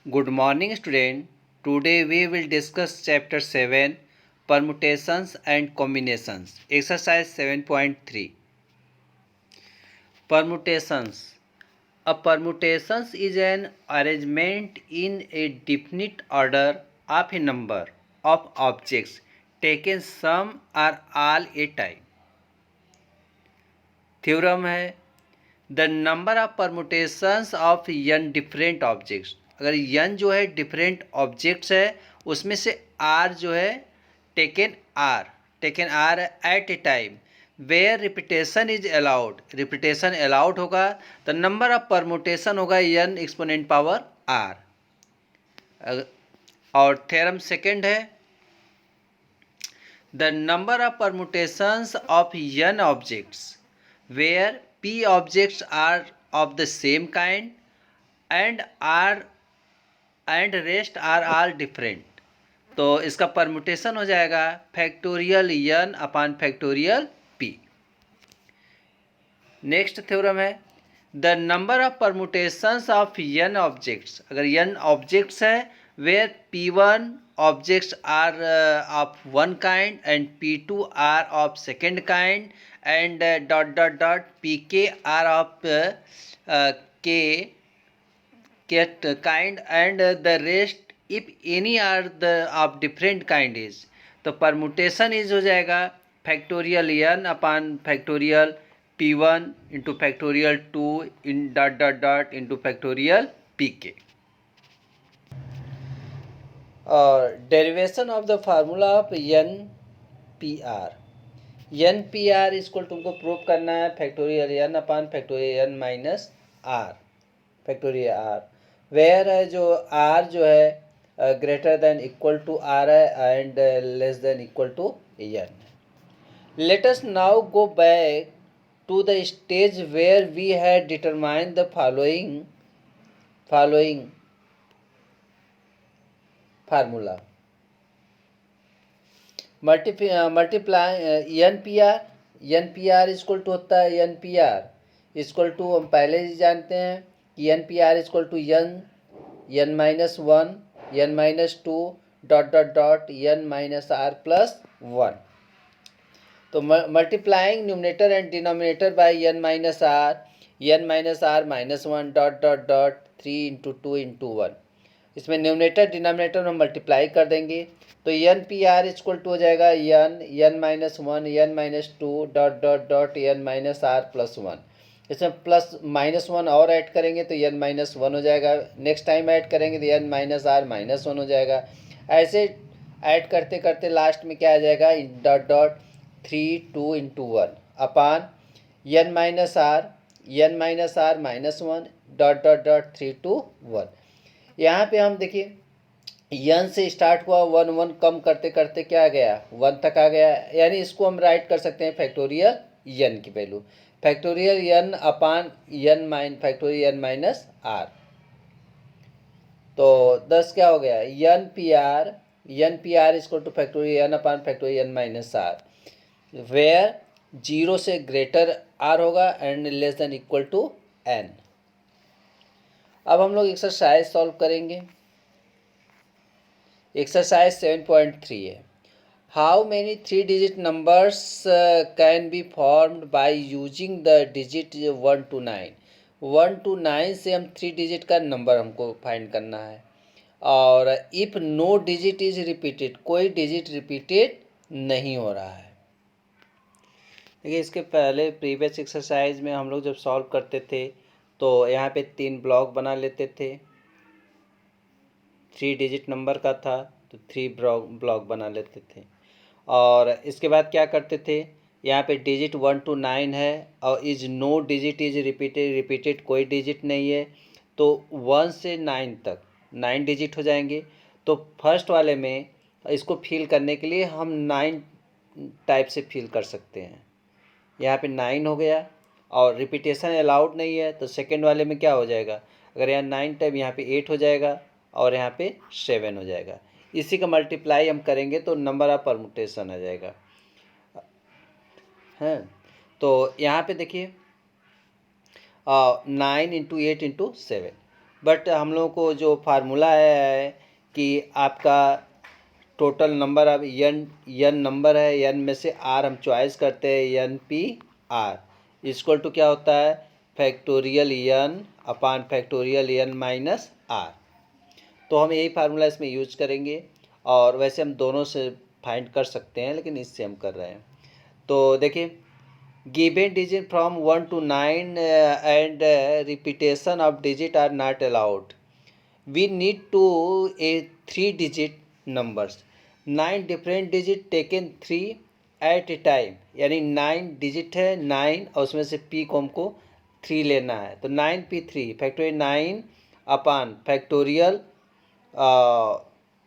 Good morning, student. Today we will discuss chapter 7 Permutations and Combinations. Exercise 7.3. Permutations. A permutation is an arrangement in a definite order of a number of objects taken some or all a time. Theorem है the number of permutations of n different objects. अगर n जो है different objects है उसमें से r जो है taken r at a time where repetition is allowed, repetition allowed होगा तो नंबर ऑफ परमुटेशन होगा n एक्सपोनेंट पावर r। और थ्योरम सेकंड है the number of permutations of n objects where p objects are of the same kind and rest are all different। तो इसका permutation हो जाएगा factorial n upon factorial p। Next theorem है the number of permutations of n objects. अगर n objects है where p1 objects are of one kind and p2 are of second kind and pk are of k kind and the rest if any are the of different kind is। तो permutation is हो जाएगा factorial n upon factorial p1 into factorial 2 इन into factorial pk। और derivation of the formula of N P R इसको तुमको prove करना है factorial N upon factorial N minus are factorial R where है जो आर जो है greater than equal to R है and less than equal to N. Let us now go back to the stage where we had determine the following formula multiply N P are equal to होता है N P are equal to हम पहले ही जानते हैं कि N P are equal to N minus one N minus two N minus are plus one. तो multiplying numerator and denominator by N minus are minus one three into two into one. इसमें numerator denominator में multiply कर देंगे तो N P are equal to हो जाएगा n minus one N minus two N minus are plus one. इसमें plus minus one और add करेंगे तो एन माइनस वन हो जाएगा। नेक्स्ट टाइम ऐड करेंगे तो n minus are minus one हो जाएगा। ऐसे ऐड करते करते लास्ट में क्या आ जाएगा three two into one upon n minus are minus one three two one. यहाँ पे हम देखिए यन से स्टार्ट हुआ वन वन कम करते करते क्या आ गया वन तक आ गया, यानी इसको हम राइट कर सकते हैं फैक्टोरियल यन की value factorial n upon factorial n minus r. तो 10 क्या हो गया n p are equal to factorial n upon factorial n minus r where zero से ग्रेटर आर होगा and less than equal to n. अब हम लोग एक्सरसाइज सॉल्व करेंगे। एक्सरसाइज 7.3 है how many three digit numbers can be formed by using the digit 1 to 9। 1 to 9 से हम three digit का नंबर हमको फाइंड करना है और if no digit is repeated, कोई डिजिट रिपीटेड नहीं हो रहा है। देखिए इसके पहले प्रीवियस एक्सरसाइज में हम लोग जब सॉल्व करते थे तो यहाँ पे 3 ब्लॉक बना लेते थे, 3 डिजिट नंबर का था तो 3 ब्लॉक बना लेते थे। और इसके बाद क्या करते थे यहाँ पे डिजिट 1 to 9 है और is no digit is repeated कोई डिजिट नहीं है तो 1 से 9 तक 9 डिजिट हो जाएंगे। तो फर्स्ट वाले में इसको फिल करने के लिए हम 9 टाइप से फिल कर सकते हैं। यहाँ पे 9 हो गया और रिपीटेशन अलाउड नहीं है तो सेकेंड वाले में क्या हो जाएगा अगर यहाँ 9 टाइप यहाँ पे 8 हो जाएगा और यहाँ पे 7 हो जाएगा। इसी का मल्टीप्लाई हम करेंगे तो नंबर ऑफ परमुटेशन आ जाएगा हैं। तो यहाँ पे देखिए 9 इंटू 8 इंटू 7 बट हम लोगों को जो फार्मूला है कि आपका टोटल नंबर अब यन नंबर है, यन में से आर हम चॉइस करते हैं, n p are equal to क्या होता है, factorial n upon factorial n minus r. तो हम यही फार्मूला इसमें यूज करेंगे, और वैसे हम दोनों से फाइंड कर सकते हैं, लेकिन इससे हम कर रहे हैं। तो देखिए, given digit from 1 to 9 and repetition of digit are not allowed. We need to a 3 digit numbers, 9 different digit taken 3 at a time, यानी 9 डिजिट है 9 और उसमें से पी को हमको 3 लेना है। तो 9p3 फैक्टोरियल 9 अपान फैक्टोरियल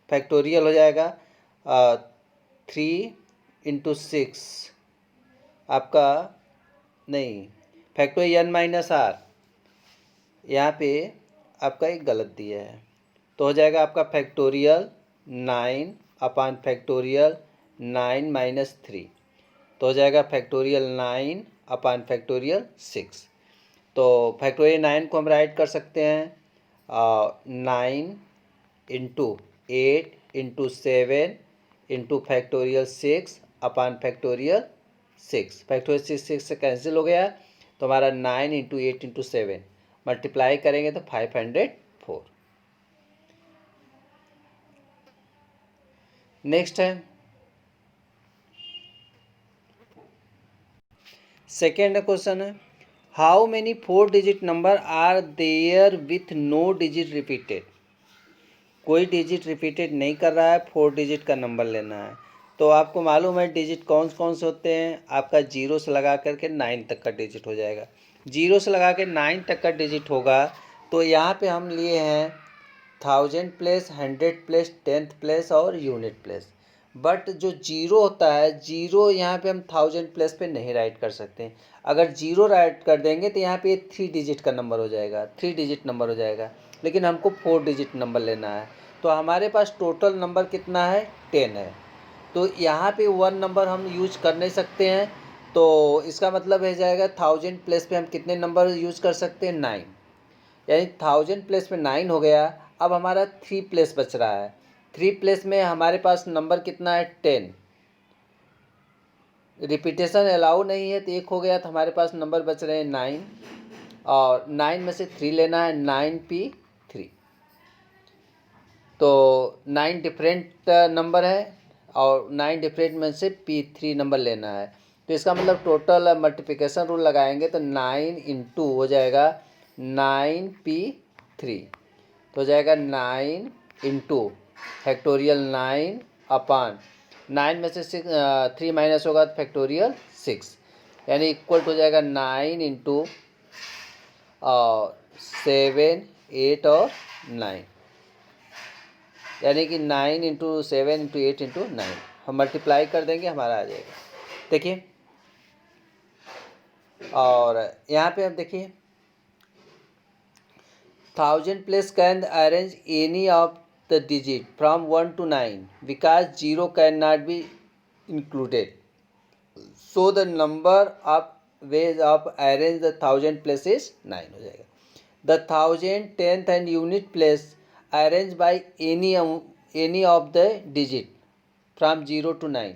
फैक्टोरियल हो जाएगा 3 इंटू 6 आपका, नहीं, फैक्टोरियल n माइनस आर, यहाँ पे आपका एक गलत दिया है। तो हो जाएगा आपका फैक्टोरियल 9 अपान फैक्टोरियल 9 माइनस 3, तो हो जाएगा फैक्टोरियल 9 अपान फैक्टोरियल 6। तो फैक्टोरियल 9 को हम राइट कर सकते हैं 9 into 8 into 7 into factorial 6 upon factorial 6। Factorial 6 से कैंसिल हो गया, तो हमारा 9 इंटू 8 इंटू 7 मल्टीप्लाई करेंगे तो 504। नेक्स्ट है सेकेंड क्वेश्चन है, how many 4 digit number are there with no digit repeated. कोई डिजिट रिपीटेड नहीं कर रहा है, 4 digit का नंबर लेना है। तो आपको मालूम है डिजिट कौन कौन से होते हैं, आपका 0 से लगा करके 9 तक का डिजिट हो जाएगा। 0 से लगा के 9 तक का डिजिट होगा, तो यहाँ पे हम लिए हैं 1000 प्लेस, 100 प्लेस, 10th प्लेस और यूनिट प्लेस। बट जो 0 होता है, 0 यहाँ पे हम 1000 प्लेस पे नहीं राइट कर सकते। अगर 0 राइट कर देंगे तो यहाँ पे 3 डिजिट का नंबर हो जाएगा, 3 डिजिट नंबर हो जाएगा, लेकिन हमको 4 डिजिट नंबर लेना है। तो हमारे पास टोटल नंबर कितना है, 10 है। तो यहाँ पे 1 नंबर हम यूज कर नहीं सकते हैं, तो इसका मतलब है जाएगा 1000 प्लेस पे हम कितने नंबर यूज कर सकते हैं, 9, यानी 1000 प्लेस में 9 हो गया। अब हमारा 3 प्लेस बच रहा है, 3 प्लेस में हमारे पास नंबर कितना है, 10। रिपीटेशन अलाउ नहीं है तो 1 हो गया, तो हमारे पास नंबर बच रहे हैं 9, और 9 में से 3 लेना है, 9p3। तो 9 डिफरेंट नंबर है और 9 डिफरेंट में से p3 नंबर लेना है। तो इसका मतलब टोटल मल्टीप्लिकेशन रूल लगाएंगे तो 9 इंटू हो जाएगा 9p3, तो हो जाएगा 9 इंटू फैक्टोरियल 9 अपान 9 में से 3 माइनस होगा तो फैक्टोरियल 6, यानी इक्वल हो जाएगा 9 इंटू 7 8 और 9, यानी कि 9 इंटू 7 इंटू 8 इंटू 9 हम मल्टीप्लाई कर देंगे, हमारा आ जाएगा। देखिए, और यहाँ पे अब देखिए 1000 place can arrange any of the digit from 1 to 9 because 0 can not be included, so the number of ways of arrange the 1000 place is 9 हो जाएगा। The 1000 10th and unit place arrange by any of the digit from 0 to 9,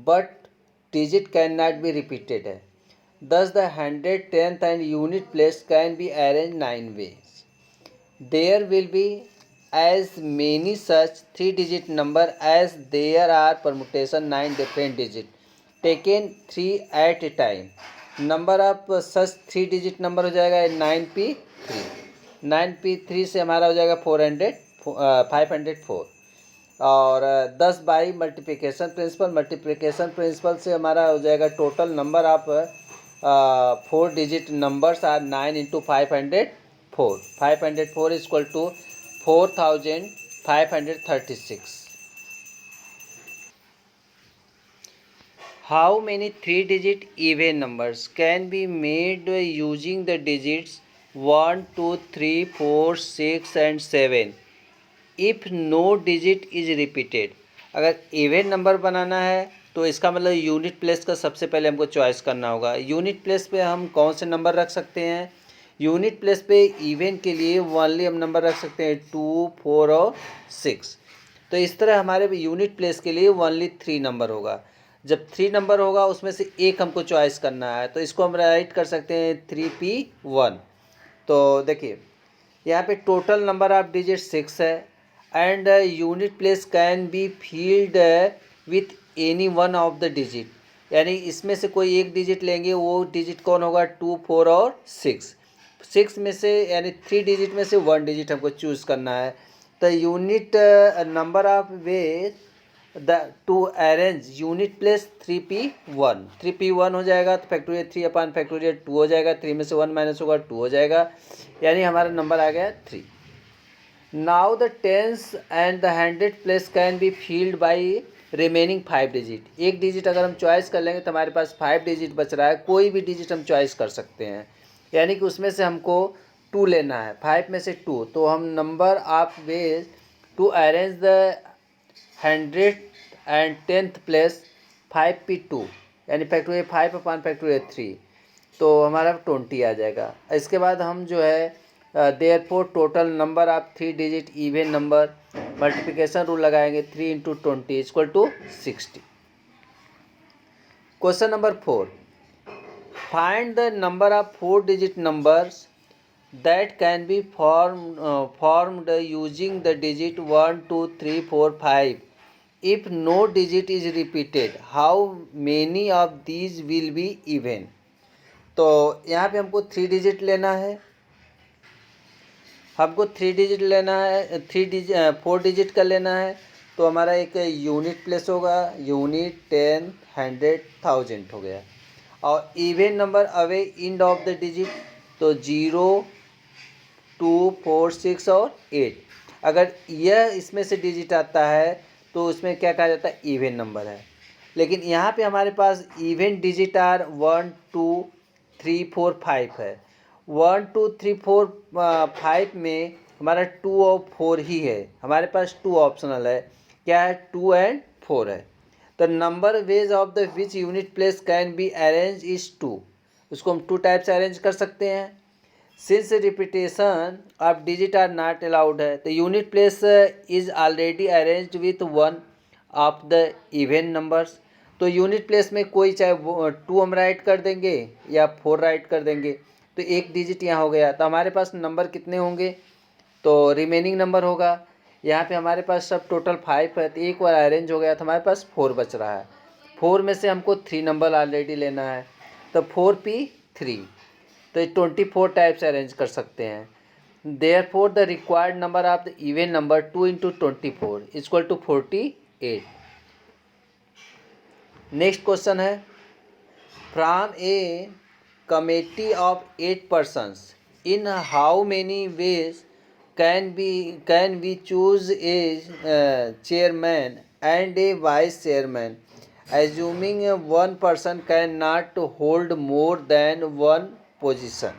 but digit cannot be repeated है। Thus the 100 10th and unit place can be arranged 9 ways. There will be as many such 3 digit number as there are permutation 9 different digit taken 3 at a time. Number of such 3 digit number हो जाएगा 9p3, 9p3 से हमारा हो जाएगा 504, और 10 by multiplication principal से हमारा हो जाएगा total number of 4 digit numbers are 9 into 504, 504 equal to 4536। How many 3 digit even numbers can be made using the digits 1 2 3 4 6 and 7 if no digit is repeated. अगर इवन नंबर बनाना है तो इसका मतलब यूनिट प्लेस का सबसे पहले हमको चॉइस करना होगा। यूनिट प्लेस पे हम कौन से नंबर रख सकते हैं, यूनिट प्लेस पे इवन के लिए ओनली हम नंबर रख सकते हैं 2, 4 और 6। तो इस तरह हमारे यूनिट प्लेस के लिए ओनली 3 नंबर होगा। जब 3 नंबर होगा उसमें से एक हमको चॉइस करना है, तो इसको हम राइट कर सकते हैं 3p1। तो देखिए यहाँ पे टोटल नंबर ऑफ डिजिट 6 है and unit place can be field with any one of the digit, यानी इसमें से कोई एक डिजिट लेंगे, वो डिजिट कौन होगा 2, 4 और 6। 6 में से यानी 3 डिजिट में से 1 डिजिट हमको चूज़ करना है। तो unit number of veg the two arrange unit place 3p1। 3p1 हो जाएगा तो फैक्टोरियल 3 अपॉन फैक्टोरियल 2 हो जाएगा, 3 में से 1 माइनस होगा 2 हो जाएगा, यानी हमारा नंबर आ गया 3। Now the tens and the 100 place can be filled by remaining 5 digit. एक डिजिट अगर हम चॉइस कर लेंगे तो हमारे पास 5 डिजिट बच रहा है, कोई भी डिजिट हम चॉइस कर सकते हैं, यानी कि उसमें से हमको 2 लेना है, 5 में से 2। तो हम number of ways to arrange the 110th place 5p2, यानी फैक्टोरियल 5 अपॉन फैक्टोरियल 3, तो हमारा 20 आ जाएगा। इसके बाद हम जो है therefore total number of 3 digit even number multiplication rule लगाएंगे, 3 into 20 equal to 60। Question number 4, find the number of 4 digit numbers that can be formed using the digit 1, 2, 3, 4, 5. If no digit is repeated, how many of these will be even? तो यहाँ पे हमको 3 digit लेना है, हमको 3 digit लेना है, 4 digit का लेना है। तो हमारा एक यूनिट प्लेस होगा, यूनिट 10, 100, 1000 हो गया। और even number away end of the digit, तो 0, 2, 4, 6 और 8। अगर यह इसमें से डिजिट आता है तो उसमें क्या कहा जाता है, इवन नंबर है। लेकिन यहाँ पे हमारे पास इवन डिजिट आर 1, 2, 3, 4, 5 है। 1, 2, 3, 4, 5 में हमारा 2 और 4 ही है, हमारे पास 2 ऑप्शनल है, क्या है 2 एंड 4 है। तो number ways of the which unit place can be arrange is 2, उसको हम 2 टाइप से अरेंज कर सकते हैं। Since repetition of digit are not allowed है, तो unit place is already arranged with 1 of the even numbers. तो यूनिट प्लेस में कोई चाहे 2 हम राइट कर देंगे या 4 राइट कर देंगे, तो एक डिजिट यहाँ हो गया। तो हमारे पास नंबर कितने होंगे, तो रिमेनिंग नंबर होगा, यहाँ पे हमारे पास सब टोटल 5 है, तो एक बार अरेंज हो गया तो हमारे पास 4 बच रहा है। 4 में से हमको 3 नंबर ऑलरेडी लेना है, तो 4p3, तो 24 टाइप से अरेंज कर सकते हैं। Therefore the required number of the even number 2 into 24 equal to 48। Next question है, from a committee of 8 persons in how many ways can we choose a chairman and a vice chairman, assuming one person cannot hold more than one position.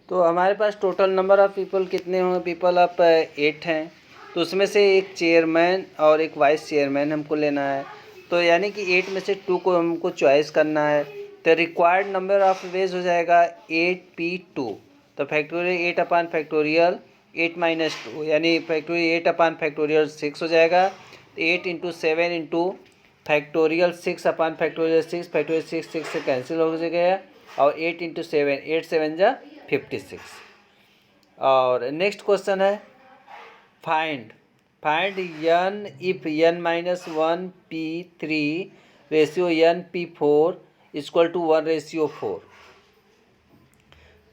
तो हमारे पास total number of people कितने होंगे, people of 8 हैं, तो उसमें से एक चेयरमैन और एक वाइस चेयरमैन हमको लेना है। तो यानी कि 8 में से 2 को हमको चॉइस करना है। तो रिक्वायर्ड नंबर ऑफ वेज हो जाएगा 8p2, तो फैक्टोरियल 8 अपॉन फैक्टोरियल 8 माइनस 2, यानी फैक्टोरियल 8 अपॉन फैक्टोरियल 6 हो जाएगा। 8 into 7 into factorial 6 upon factorial 6, factorial 6 से कैंसिल हो गया, और 8 इंटू 7, 8 7 जा 56। और नेक्स्ट क्वेश्चन है, find n if n minus 1p3 ratio n p4 equal to 1:4।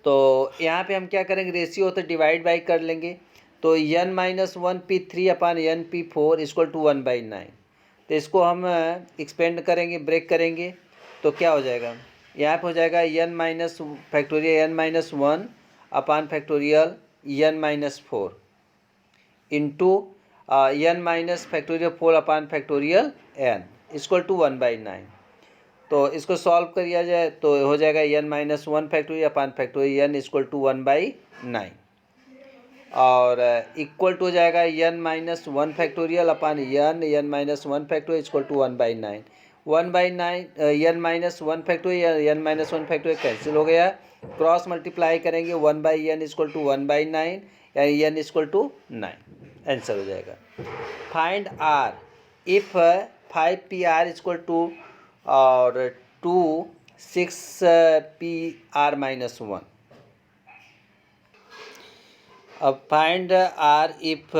तो यहाँ पे हम क्या करेंगे, रेशियो तो डिवाइड बाई कर लेंगे, तो n minus 1p3 upon n p4 equal to 1/9। तो इसको हम एक्सपेंड करेंगे, ब्रेक करेंगे, तो क्या हो जाएगा, यहाँ पे हो जाएगा n minus factorial n minus 1 upon factorial n minus 4 into n minus factorial 4 upon factorial n equal to 1/9। तो इसको सॉल्व किया जाए तो हो जाएगा n minus 1 factorial upon factorial n equal to 1/9, और इक्वल टू हो जाएगा n minus 1 factorial upon n minus 1 factorial equal to 1/9। 1/9 n-1 cancel हो गया। क्रॉस मल्टीप्लाई करेंगे 1/n = 1/9 यानी n = 9, आंसर हो जाएगा। फाइंड r इफ 5pr = और 2 6pr - 1। अब find r if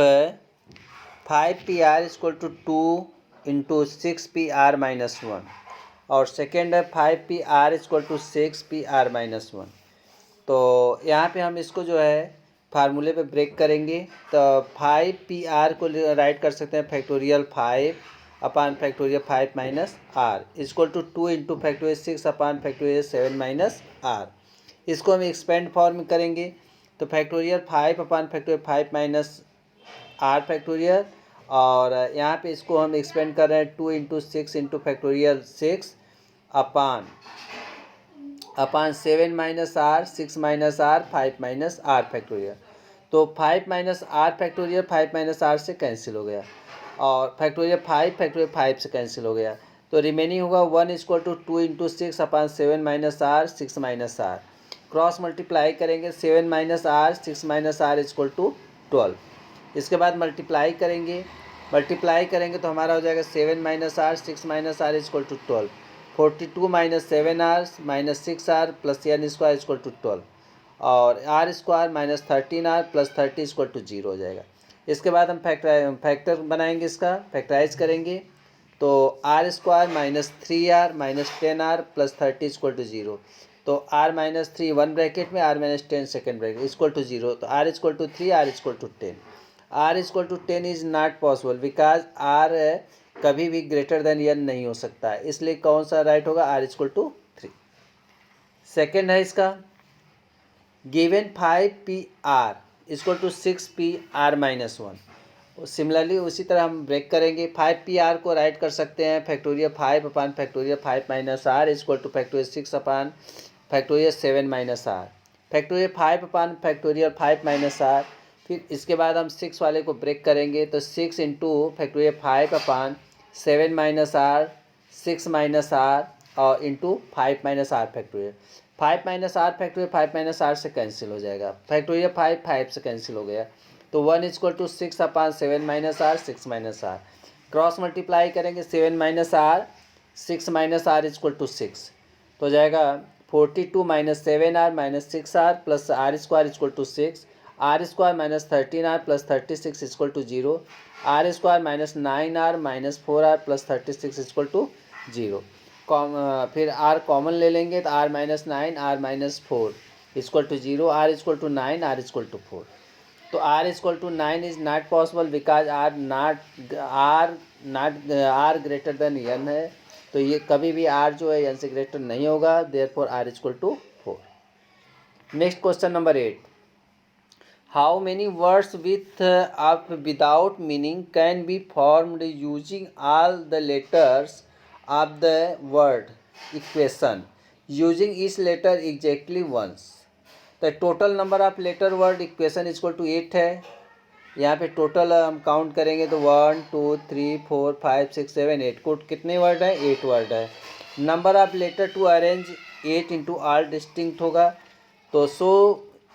5pr = 2 × 6pr - 1 और सेकेंड है 5pr = 6pr - 1। तो यहाँ पे हम इसको जो है फार्मूले पे ब्रेक करेंगे। तो 5pr को राइट कर सकते हैं factorial 5 upon factorial 5 minus r equal to 2 × factorial 6 upon factorial 7 minus r. इसको हम एक्सपेंड फॉर्म करेंगे तो factorial 5 upon factorial 5 minus are factorial, और यहाँ पे इसको हम एक्सपेंड कर रहे हैं 2 × 6 × factorial 6 upon 7 minus are 6 minus r 5 minus are factorial. तो 5 minus are factorial 5 minus are से कैंसिल हो गया और फैक्टोरियल 5 से कैंसिल हो गया। तो रिमेनिंग होगा 1 = 2 × 6 अपान 7 minus are 6 minus r. Cross multiply करेंगे 7 माइनस आर 6 माइनस आर = 12। इसके बाद मल्टीप्लाई करेंगे तो हमारा हो जाएगा 7 minus are 6 minus r = 12। 42 minus 7r minus 6r plus n square = 12 और r square minus 13r plus 30 = 0 हो जाएगा। इसके बाद हम फैक्टर बनाएंगे, इसका फैक्टराइज करेंगे तो r square minus 3r minus 10r plus 30 = 0। तो r माइनस 3 1 ब्रैकेट में, r माइनस 10 सेकेंड ब्रैकेट = 0। तो r = 3, r = 10। r = 10 is not possible because r कभी भी ग्रेटर देन n नहीं हो सकता है, इसलिए कौन सा राइट होगा, r = 3। सेकेंड है इसका गिवन 5pr = 6pr - 1। सिमिलरली उसी तरह हम ब्रेक करेंगे। 5pr को राइट कर सकते हैं factorial 5 upon factorial 5 minus r = factorial 6 upon factorial 7 minus are factorial 5 upon factorial 5 minus r. फिर इसके बाद हम 6 वाले को ब्रेक करेंगे तो 6 × factorial 5 upon 7 minus are 6 minus R और into 5 minus are factorial 5 minus are factorial 5 minus are से कैंसिल हो जाएगा। फैक्टोरियल 5 से कैंसिल हो गया तो 1 = 6 अपान 7 minus are 6 minus r. Cross multiply करेंगे 7 माइनस आर 6 माइनस आर = 6 तो हो जाएगा 42 minus 7r minus 6r plus r square = 6, r square minus 13r plus 36 = 0, r square minus 9r minus 4r plus 36 = 0। फिर r common ले लेंगे तो r minus 9 r minus 4 = 0, r = 9 r = 4। तो r = 9 is not possible because r greater than n है, तो ये कभी भी r जो है n से ग्रेटर नहीं होगा, therefore r = 4। Next question number 8, how many words without meaning can be formed using all the letters of the word equation using each letter exactly once. तो total number of letter word equation = 8 है। यहाँ पे total हम count करेंगे तो 1 2 3 4 5 6 7 8 कुल कितने word है, 8 वर्ड है। Number of letter to arrange 8 × all distinct होगा तो so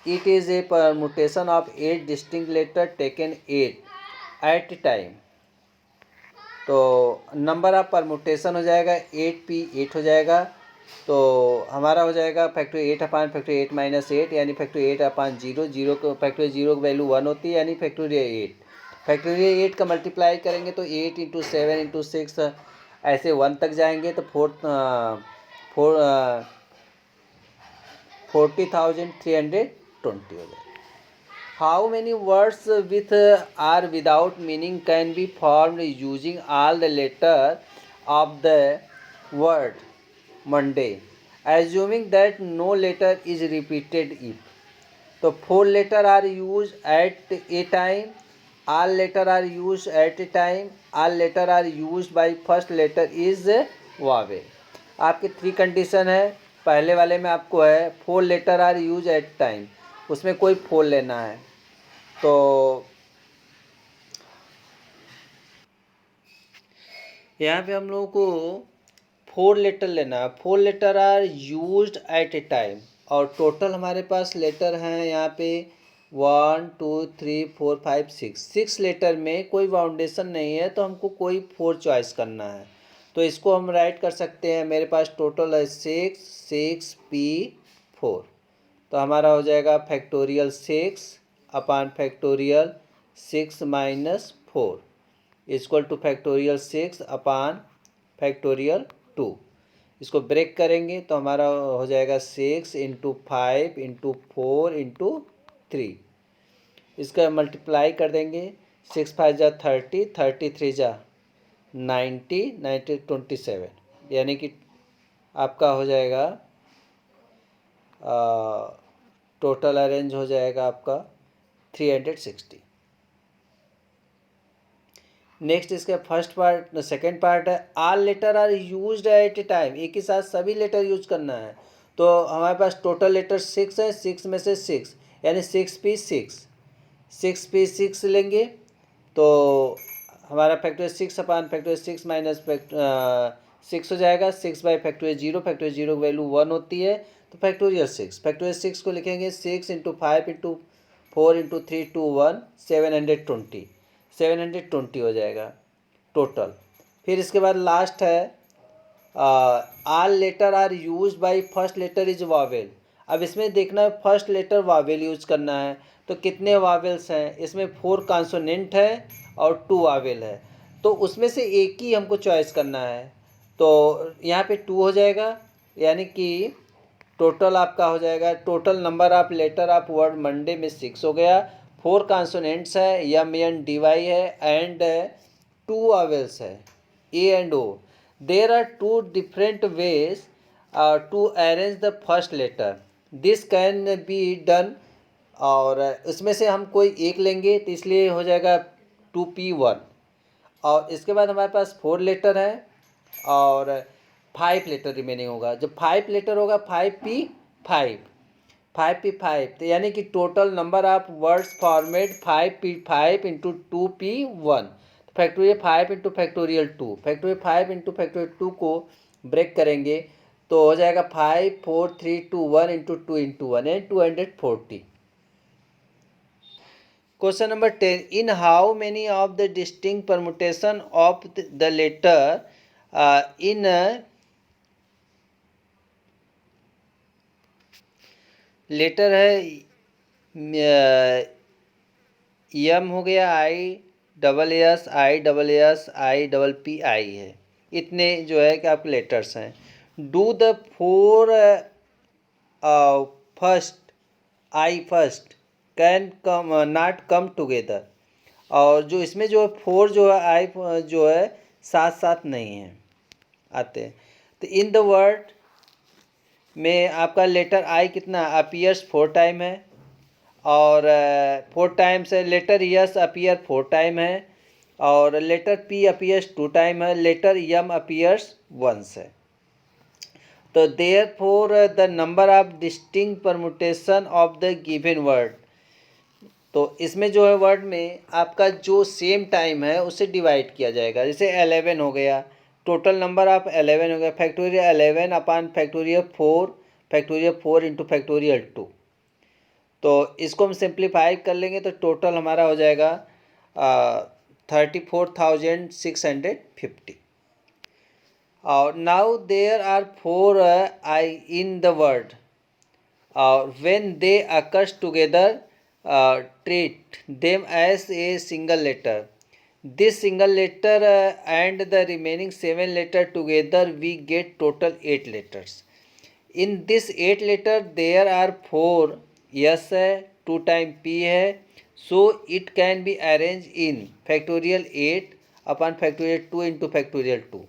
it is a permutation of 8 distinct letter taken 8 at time. तो नंबर ऑफ परमुटेशन हो जाएगा 8p8 हो जाएगा। तो हमारा हो जाएगा फैक्टोरियल 8 अपान फैक्टोरियल 8 माइनस 8 यानी फैक्टोरियल 8 अपान 0 0 को फैक्टोरियल 0 की वैल्यू 1 होती है यानी फैक्टोरियल 8। फैक्टोरियल 8 का मल्टीप्लाई करेंगे तो 8 × 7 × 6 ऐसे 1 तक जाएंगे तो 40,320 हो जाएगा। How many words with or without meaning can be formed using all the letter of the word Monday assuming that no letter is repeated if। तो 4 letter are used at a time, all letter are used at a time, all letter are used by first letter is vowel। आपके 3 condition है। पहले वाले में आपको है 4 letter are used at time, उसमें कोई 4 लेना है। तो यहाँ पे हम लोगों को 4 लेटर लेना है, 4 letter are used at a time, और टोटल हमारे पास लेटर हैं यहाँ पे 1 2 3 4 5 6 लेटर में कोई फाउंडेशन नहीं है, तो हमको कोई 4 चॉइस करना है। तो इसको हम राइट कर सकते हैं, मेरे पास टोटल है 6 तो हमारा हो जाएगा factorial 6 upon factorial 6 minus 4 equal to factorial 6 upon factorial 2। इसको ब्रेक करेंगे तो हमारा हो जाएगा 6 इंटू 5 इंटू 4 इंटू 3। इसका मल्टीप्लाई कर देंगे, 6 5 जा 30, 33 जा 90, 90 27, यानी कि आपका हो जाएगा टोटल अरेंज हो जाएगा आपका 360। नेक्स्ट इसका फर्स्ट पार्ट सेकेंड पार्ट है, all letter are used at a time, एक ही साथ सभी लेटर यूज करना है। तो हमारे पास टोटल लेटर 6 है, 6 में से 6 यानी 6 लेंगे तो हमारा फैक्टोरियल 6 अपॉन फैक्टोरियल 6 माइनस 6 हो जाएगा। 6 बाई फैक्टोरियल 0, फैक्टोरियल 0 की वैल्यू 1 होती है, तो फैक्टोरियल 6 को लिखेंगे 6 इंटू 5 इंटू 4 इंटू 3 टू 1 720 हो जाएगा टोटल। फिर इसके बाद लास्ट है all letter are use by first letter is vowel. अब इसमें देखना है फर्स्ट लेटर वावेल यूज करना है, तो कितने वावेल्स हैं इसमें? 4 कॉन्सोनेंट है और 2 वावेल है, तो उसमें से एक ही हमको चॉइस करना है। तो यहाँ पे 2 हो जाएगा, यानी कि टोटल आपका हो जाएगा, total number of letter of word Monday में 6 हो गया। 4 कॉन्सोनेंट्स है, यम एन डी वाई है, एंड 2 वावेल्स है, A and O. There are 2 different ways to arrange the first letter, this can be done. और इसमें से हम कोई एक लेंगे, तो इसलिए हो जाएगा 2P1। और इसके बाद हमारे पास 4 लेटर है और 5 लेटर रिमेनिंग होगा। जब 5 लेटर होगा 5P5, तो यानी कि total number of words format 5P5 into 2P1। Factorial 5 into factorial 2, factorial 5 into factorial 2 को ब्रेक करेंगे तो हो जाएगा 5 4 3 2 1 into 2 into 1 and 240। Question number 10, in how many of the distinct permutation of the letter in letter है M हो गया, I double S I double S I double P I है, इतने जो है कि आपके लेटर्स हैं। Do the 4 first I first can come not come together, और जो इसमें जो 4 जो है आई जो है साथ साथ नहीं है आते। तो इन द वर्ड में आपका लेटर आई कितना अपीयर्स 4 टाइम है, और 4 टाइम्स है। लेटर यस अपीयर 4 टाइम है, और लेटर पी अपीयर्स 2 टाइम है, लेटर यम अपीयर्स वंस है। तो therefore the number of distinct permutation of the given word, तो इसमें जो है वर्ड में आपका जो सेम टाइम है उसे डिवाइड किया जाएगा। जैसे 11 हो गया, टोटल नंबर ऑफ 11 हो गया, factorial 11 upon factorial 4 into factorial 2। तो इसको हम सिंप्लीफाई कर लेंगे तो टोटल हमारा हो जाएगा 34,650। और now there are 4 I in the word, when they occurs together treat them as a single letter. This single letter and the remaining 7 letter together we get total 8 letters. In this 8 letter there are 4 yes है, 2 time p है, so it can be arranged in factorial 8 upon factorial 2 into factorial 2,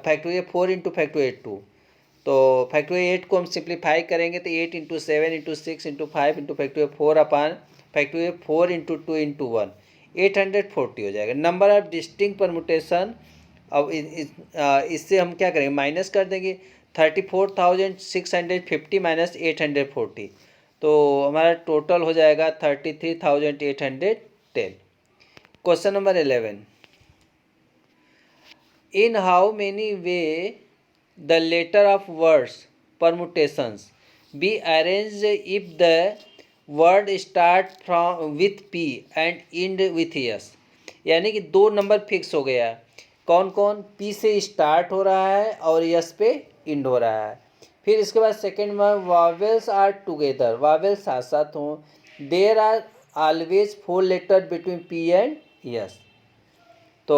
factorial 4 into factorial 2। तो factorial 8 को हम simplify करेंगे तो 8 into 7 into 6 into 5 into factorial 4 अपान factorial 4 into 2 into 1, 840 हो जाएगा। Number of distinct permutation, अब इससे हम क्या करेंगे, माइनस कर देंगे। 34,650 माइनस 840, तो हमारा टोटल हो जाएगा 33,810। Question number 11, in how many way the letter of words permutations be arranged if the word start from with P and end with S। यानी कि दो नंबर फिक्स हो गया। कौन कौन? P से स्टार्ट हो रहा है और S पे इंड हो रहा है। फिर इसके बाद सेकेंड में वावेल्स आर टुगेदर, वावेल्स साथ साथ हों। There are always 4 letter between P and S। तो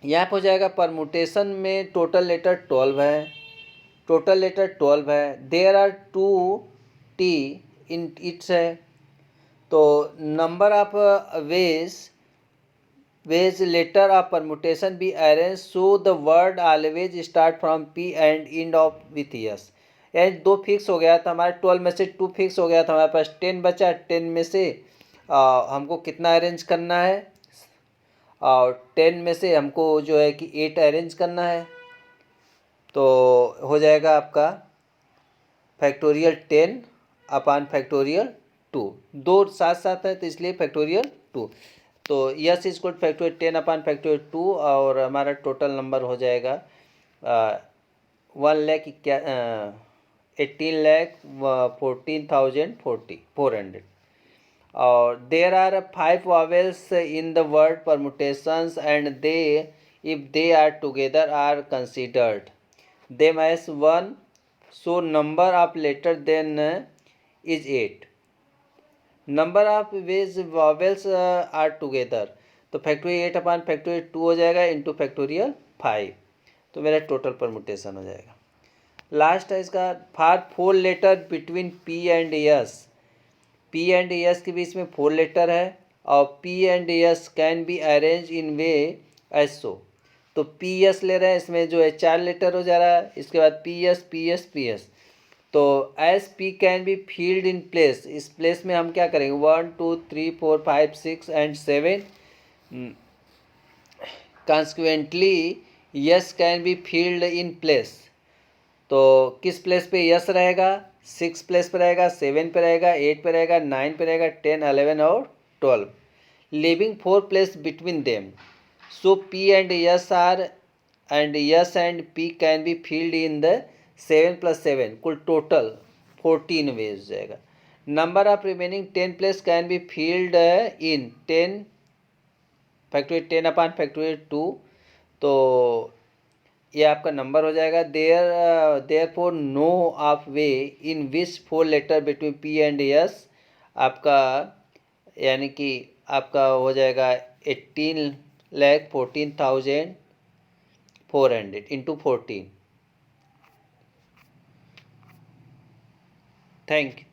यहाँ पे हो जाएगा परमुटेशन में टोटल लेटर 12 है, टोटल लेटर 12 है। There are 2 T in its है। तो number of ways letter of permutation be arrange so the word always start from P and end of with S. यानी 2 फिक्स हो गया था हमारे 12 में से 2 फिक्स हो गया था, हमारे पास 10 बचा। 10 में से हमको कितना अरेंज करना है? और 10 में से हमको जो है कि 8 अरेंज करना है। तो हो जाएगा आपका फैक्टोरियल 10 अपान फैक्टोरियल 2, दो साथ साथ है तो इसलिए फैक्टोरियल 2। तो S is equal factorial 10 upon factorial 2 और हमारा टोटल नंबर हो जाएगा 18,14,400। और there are 5 vowels in the word permutations and they if they are together are considered them as one. So number of letter then is 8। Number of ways vowels are together, तो factorial 8 upon factorial 2 हो जाएगा into factorial 5। तो मेरा total permutation हो जाएगा। Last है इसका for 4 letter between P and S। P and S के बीच में 4 लेटर है और P and S can be arrange in way as so. तो PS ले रहे हैं, इसमें जो है 4 लेटर हो जा रहा है। इसके बाद PS। तो S P can be filled in place, इस प्लेस में हम क्या करेंगे 1 2 3 4 5 6 and 7। Consequently yes can be filled in place. तो किस प्लेस पे यस रहेगा? 6 प्लेस पे रहेगा, 7 पे रहेगा, 8 पे रहेगा, 9 पे रहेगा, 10 11 और 12, leaving 4 place between them. So P and S are and S and P can be filled in the 7 + 7 कुल टोटल 14 वेज हो जाएगा। Number of remaining 10 place can be filled in 10 factorial 10 upon factorial 2। तो ये आपका number हो जाएगा। Therefore no of way in which 4 letter between P and S आपका, यानी कि आपका हो जाएगा 18,14,400 इंटू 14। Thank you.